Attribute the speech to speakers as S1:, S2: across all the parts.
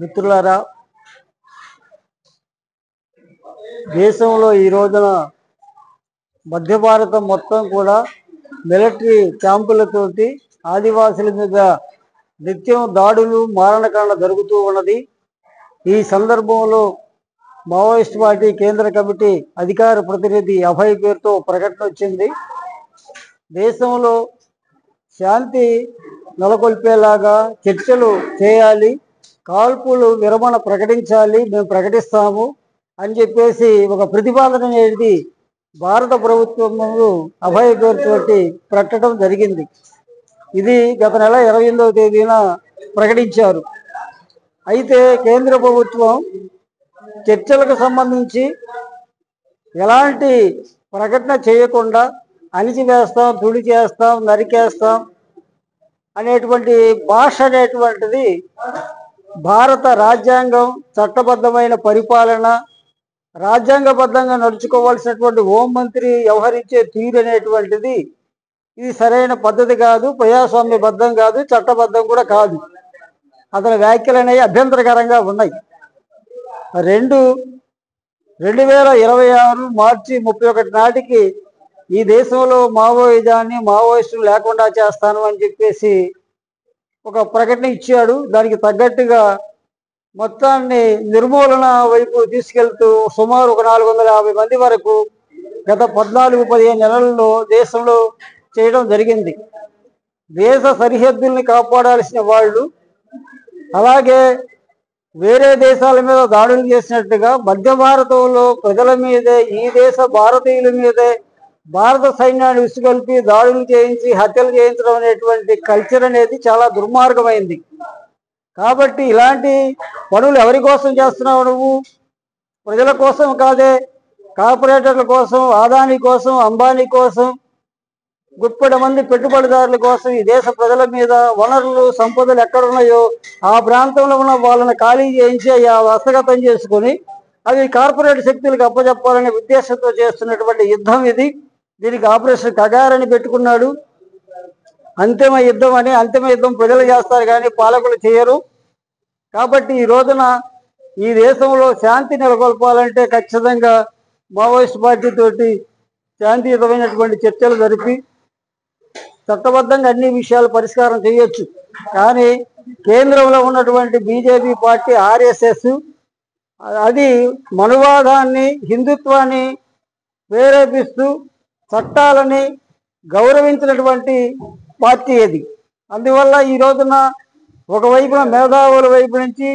S1: మిత్రులారా, దేశంలో ఈ రోజున మధ్య భారతం మొత్తం కూడా మిలిటరీ క్యాంపులతోటి ఆదివాసుల మీద నిత్యం దాడులు మారణకాండ జరుగుతూ ఉన్నది. ఈ సందర్భంలో మావోయిస్ట్ పార్టీ కేంద్ర కమిటీ అధికార ప్రతినిధి అభయ్ పేరుతో ప్రకటన వచ్చింది. దేశంలో శాంతి నెలకొల్పేలాగా చర్చలు చేయాలి, కాల్పులు విరమణ ప్రకటించాలి, మేము ప్రకటిస్తాము అని చెప్పేసి ఒక ప్రతిపాదన అనేది భారత ప్రభుత్వం అభయ్ పేరుతోటి పెట్టడం జరిగింది. ఇది గత నెల 28వ తేదీన ప్రకటించారు. అయితే కేంద్ర ప్రభుత్వం చర్చలకు సంబంధించి ఎలాంటి ప్రకటన చేయకుండా అణిచివేస్తాం, తుడి చేస్తాం, నరికేస్తాం అనేటువంటి భాష అనేటువంటిది భారత రాజ్యాంగం, చట్టబద్ధమైన పరిపాలన, రాజ్యాంగబద్ధంగా నడుచుకోవాల్సినటువంటి హోంమంత్రి వ్యవహరించే తీరు అనేటువంటిది ఇది సరైన పద్ధతి కాదు, ప్రజాస్వామ్యబద్ధం కాదు, చట్టబద్ధం కూడా కాదు. అతని వ్యాఖ్యలు అనేవి అభ్యంతరకరంగా ఉన్నాయి. 2026 మార్చి 31 నాటికి ఈ దేశంలో మావోయిజాన్ని, మావోయిస్టులు లేకుండా చేస్తాను అని చెప్పేసి ఒక ప్రకటన ఇచ్చాడు. దానికి తగ్గట్టుగా మొత్తాన్ని నిర్మూలన వైపు తీసుకెళ్తూ సుమారు ఒక 450 మంది వరకు గత 14-15 నెలల్లో దేశంలో చేయడం జరిగింది. దేశ సరిహద్దుల్ని కాపాడాల్సిన వాళ్ళు అలాగే వేరే దేశాల మీద దాడులు చేసినట్టుగా మధ్య భారతంలో ప్రజల మీదే, ఈ దేశ భారతీయుల మీదే భారత సైన్యాన్ని విసుగొల్పి దాడులు చేయించి హత్యలు చేయించడం అనేటువంటి కల్చర్ అనేది చాలా దుర్మార్గమైంది. కాబట్టి ఇలాంటి పనులు ఎవరి కోసం చేస్తున్నావు నువ్వు? ప్రజల కోసం కాదే, కార్పొరేటర్ల కోసం, అదానీ కోసం, అంబానీ కోసం, గుప్పటి మంది పెట్టుబడిదారుల కోసం ఈ దేశ ప్రజల మీద వనరులు, సంపదలు ఎక్కడున్నాయో ఆ ప్రాంతంలో ఉన్న వాళ్ళని ఖాళీ చేయించి హస్తగతం చేసుకొని అవి కార్పొరేట్ శక్తులకు అప్పచెప్పాలనే ఉద్దేశంతో చేస్తున్నటువంటి యుద్ధం ఇది. దీనికి ఆపరేషన్ కగారని పెట్టుకున్నాడు. అంతిమ యుద్ధం అని, అంతిమ యుద్ధం ప్రజలు చేస్తారు కానీ పాలకులు చేయరు. కాబట్టి ఈ రోజున ఈ దేశంలో శాంతి నెలకొల్పాలంటే ఖచ్చితంగా మావోయిస్ట్ పార్టీతోటి శాంతియుతమైనటువంటి చర్చలు జరిపి చట్టబద్ధంగా అన్ని విషయాలు పరిష్కారం చేయొచ్చు. కానీ కేంద్రంలో ఉన్నటువంటి బీజేపీ పార్టీ, ఆర్ఎస్ఎస్, అది మనువాదాన్ని, హిందుత్వాన్ని ప్రేరేపిస్తూ చట్టాలని గౌరవించినటువంటి పార్టీ అది. అందువల్ల ఈ రోజున ఒకవైపున మేధావుల వైపు నుంచి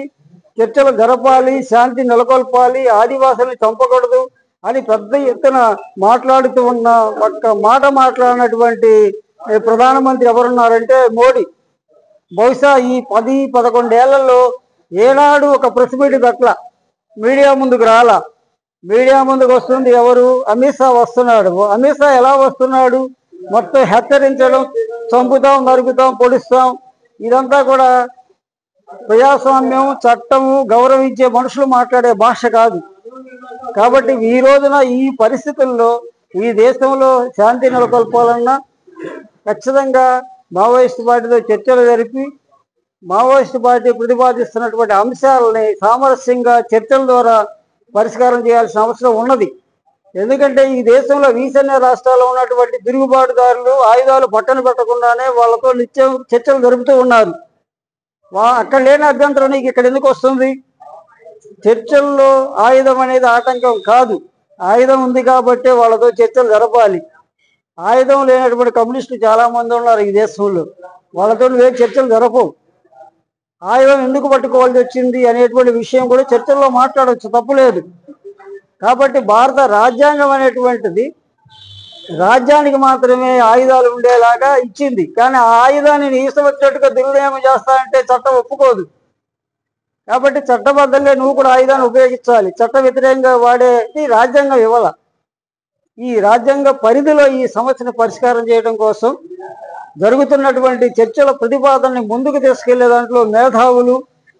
S1: చర్చలు జరపాలి, శాంతి నెలకొల్పాలి, ఆదివాసుల్ని చంపకూడదు అని పెద్ద ఎత్తున మాట్లాడుతూ ఉన్న ఒక్క మాట మాట్లాడినటువంటి ప్రధానమంత్రి ఎవరున్నారంటే మోడీ. బహుశా ఈ 10-11 ఏళ్లలో ఏనాడు ఒక ప్రెస్ మీట్ పట్ల మీడియా ముందుకు రాలా. మీడియా ముందుకు వస్తుంది ఎవరు? అమిత్ షా వస్తున్నాడు. అమిత్ షా ఎలా వస్తున్నాడు? మొత్తం హెచ్చరించడం, చంపుతాం, నరుకుతాం, పొడుస్తాం, ఇదంతా కూడా ప్రజాస్వామ్యం, చట్టము గౌరవించే మనుషులు మాట్లాడే భాష కాదు. కాబట్టి ఈ రోజున ఈ పరిస్థితుల్లో ఈ దేశంలో శాంతి నెలకొల్పాలన్నా ఖచ్చితంగా మావోయిస్ట్ పార్టీతో చర్చలు జరిపి మావోయిస్ట్ పార్టీ ప్రతిపాదిస్తున్నటువంటి అంశాలని సామరస్యంగా చర్చల ద్వారా పరిష్కారం చేయాల్సిన అవసరం ఉన్నది. ఎందుకంటే ఈ దేశంలో ఈశాన్య రాష్ట్రాల్లో ఉన్నటువంటి తిరుగుబాటుదారులు ఆయుధాలు పట్టణ పెట్టకుండానే వాళ్ళతో నిత్యం చర్చలు జరుపుతూ ఉన్నారు. అక్కడ లేని అభ్యంతరం నీకు ఇక్కడ ఎందుకు వస్తుంది? చర్చల్లో ఆయుధం అనేది ఆటంకం కాదు. ఆయుధం ఉంది కాబట్టి వాళ్ళతో చర్చలు జరపాలి. ఆయుధం లేనటువంటి కమ్యూనిస్టులు చాలా మంది ఉన్నారు ఈ దేశంలో, వాళ్ళతో చర్చలు జరపవు. ఆయుధం ఎందుకు పట్టుకోవాల్సి వచ్చింది అనేటువంటి విషయం కూడా చర్చల్లో మాట్లాడవచ్చు, తప్పులేదు. కాబట్టి భారత రాజ్యాంగం అనేటువంటిది రాజ్యానికి మాత్రమే ఆయుధాలు ఉండేలాగా ఇచ్చింది. కానీ ఆ ఆయుధాన్ని నీ ఇష్టం వచ్చినట్టుగా దుర్వినియోగం చేస్తానంటే చట్టం ఒప్పుకోదు. కాబట్టి చట్టబద్ధంగా నువ్వు కూడా ఆయుధాన్ని ఉపయోగించాలి. చట్ట వ్యతిరేకంగా వాడేది రాజ్యాంగం ఇవ్వాల. ఈ రాజ్యాంగ పరిధిలో ఈ సమస్యను పరిష్కారం చేయడం కోసం జరుగుతున్నటువంటి చర్చల ప్రతిపాదనని ముందుకు తీసుకెళ్లే దాంట్లో మేధావులు,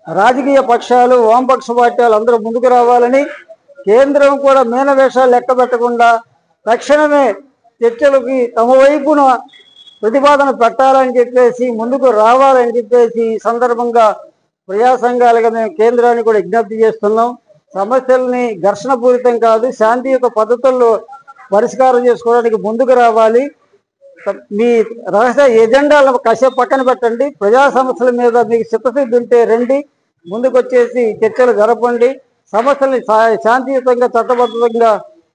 S1: రాజకీయ పక్షాలు, వామపక్ష పార్టీలు అందరూ ముందుకు రావాలని, కేంద్రం కూడా మీనవేషాలు లెక్క పెట్టకుండా తక్షణమే చర్చలకి తమ వైపున ప్రతిపాదన పెట్టాలని చెప్పేసి, ముందుకు రావాలని చెప్పేసి ఈ సందర్భంగా ప్రజా సంఘాలుగా మేము కేంద్రాన్ని కూడా విజ్ఞప్తి చేస్తున్నాం. సమస్యల్ని ఘర్షణపూరితం కాదు, శాంతియుత పద్ధతుల్లో పరిష్కారం చేసుకోవడానికి ముందుకు రావాలి. మీ రహస్య ఎజెండాలను కాసేపు పక్కన పెట్టండి. ప్రజా సమస్యల మీద మీకు చిత్తశుద్ధి ఉంటే రండి, ముందుకు వచ్చేసి చర్చలు జరపండి. సమస్యల్ని శాంతియుతంగా చట్టబద్ధంగా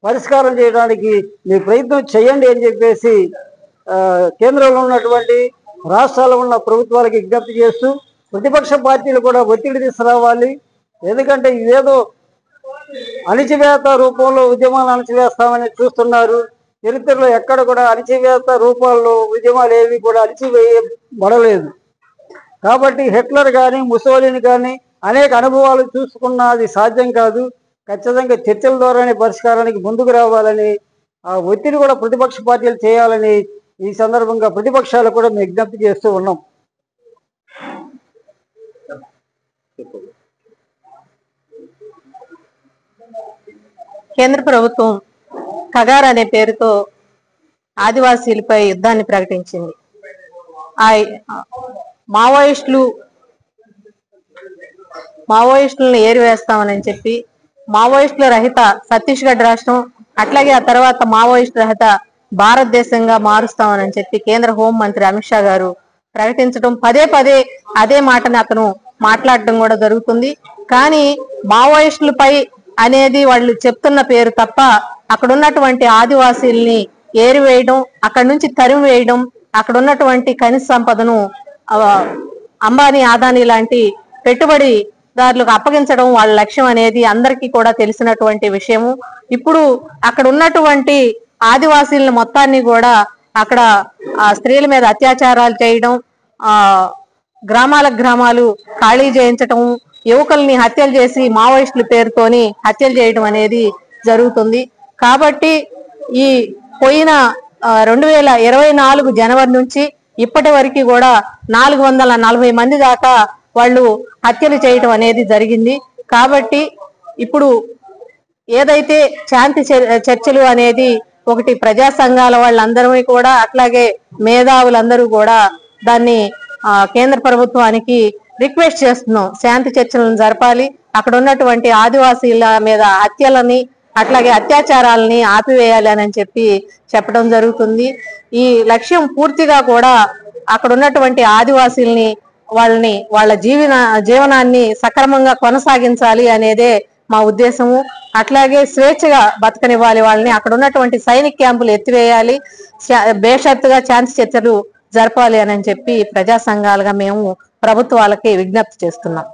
S1: పరిష్కారం చేయడానికి మీ ప్రయత్నం చేయండి అని చెప్పేసి కేంద్రంలో ఉన్నటువంటి రాష్ట్రాల్లో ఉన్న ప్రభుత్వాలకు విజ్ఞప్తి చేస్తూ ప్రతిపక్ష పార్టీలు కూడా ఒత్తిడి తీసుకురావాలి. ఎందుకంటే ఇదేదో అణిచివేత రూపంలో ఉద్యమాలు అణచివేస్తామని చూస్తున్నారు. చరిత్రలో ఎక్కడ కూడా అణచివేత రూపాల్లో ఉద్యమాలు ఏవి కూడా అణచివేయబడలేదు. కాబట్టి హిట్లర్ కానీ ముసోలిని కానీ అనేక అనుభవాలు చూసుకున్నది సాధ్యం కాదు. ఖచ్చితంగా చర్చల ద్వారానే పరిష్కారానికి ముందుకు రావాలని, ఆ ఒత్తిడి కూడా ప్రతిపక్ష పార్టీలు చేయాలని ఈ సందర్భంగా ప్రతిపక్షాలు కూడా మేము విజ్ఞప్తి చేస్తూ ఉన్నాం.
S2: కేంద్ర ప్రభుత్వం కగార్ అనే పేరుతో ఆదివాసీలపై యుద్ధాన్ని ప్రకటించింది. ఆ మావోయిస్టులను ఏరివేస్తామని చెప్పి మావోయిస్టుల రహిత ఛత్తీస్గఢ్ రాష్ట్రం, అట్లాగే ఆ తర్వాత మావోయిస్టు రహిత భారతదేశంగా మారుస్తామని చెప్పి కేంద్ర హోం మంత్రి అమిత్ షా గారు ప్రకటించడం, పదే పదే అదే మాటని అతను మాట్లాడటం కూడా జరుగుతుంది. కానీ మావోయిస్టులపై అనేది వాళ్ళు చెప్తున్న పేరు తప్ప అక్కడ ఉన్నటువంటి ఆదివాసీల్ని ఏరివేయడం, అక్కడ నుంచి తరిమి వేయడం, అక్కడ ఉన్నటువంటి ఖనిజ సంపదను అంబానీ అదానీ లాంటి పెట్టుబడిదారులకు అప్పగించడం వాళ్ళ లక్ష్యం అనేది అందరికీ కూడా తెలిసినటువంటి విషయము. ఇప్పుడు అక్కడ ఉన్నటువంటి ఆదివాసీలను మొత్తాన్ని కూడా అక్కడ స్త్రీల మీద అత్యాచారాలు చేయడం, గ్రామాలు ఖాళీ చేయించటం, యువకుల్ని హత్యలు చేసి మావోయిస్టుల పేరుతోని హత్యలు చేయడం అనేది జరుగుతుంది. కాబట్టి ఈ పోయిన 2024 జనవరి నుంచి ఇప్పటి వరకు కూడా 440 మంది దాకా వాళ్ళు హత్యలు చేయడం అనేది జరిగింది. కాబట్టి ఇప్పుడు ఏదైతే శాంతి చర్చలు అనేది ఒకటి ప్రజా సంఘాల వాళ్ళందరూ కూడా, అట్లాగే మేధావులందరూ కూడా దాన్ని కేంద్ర ప్రభుత్వానికి రిక్వెస్ట్ చేస్తున్నాం, శాంతి చర్చలను జరపాలి, అక్కడ ఉన్నటువంటి ఆదివాసీల మీద హత్యలని అట్లాగే అత్యాచారాలని ఆపివేయాలి అని చెప్పి చెప్పడం జరుగుతుంది. ఈ లక్ష్యం పూర్తిగా కూడా అక్కడ ఉన్నటువంటి ఆదివాసీల్ని వాళ్ళ జీవనాన్ని సక్రమంగా కొనసాగించాలి అనేదే మా ఉద్దేశము. అట్లాగే స్వేచ్ఛగా బతకనివ్వాలి వాళ్ళని, అక్కడ ఉన్నటువంటి సైనిక క్యాంపులు ఎత్తివేయాలి, బేషరతుగా శాంతి చర్చలు జరపాలి అని చెప్పి ప్రజా సంఘాలుగా మేము ప్రభుత్వాలకి విజ్ఞప్తి చేస్తున్నాం.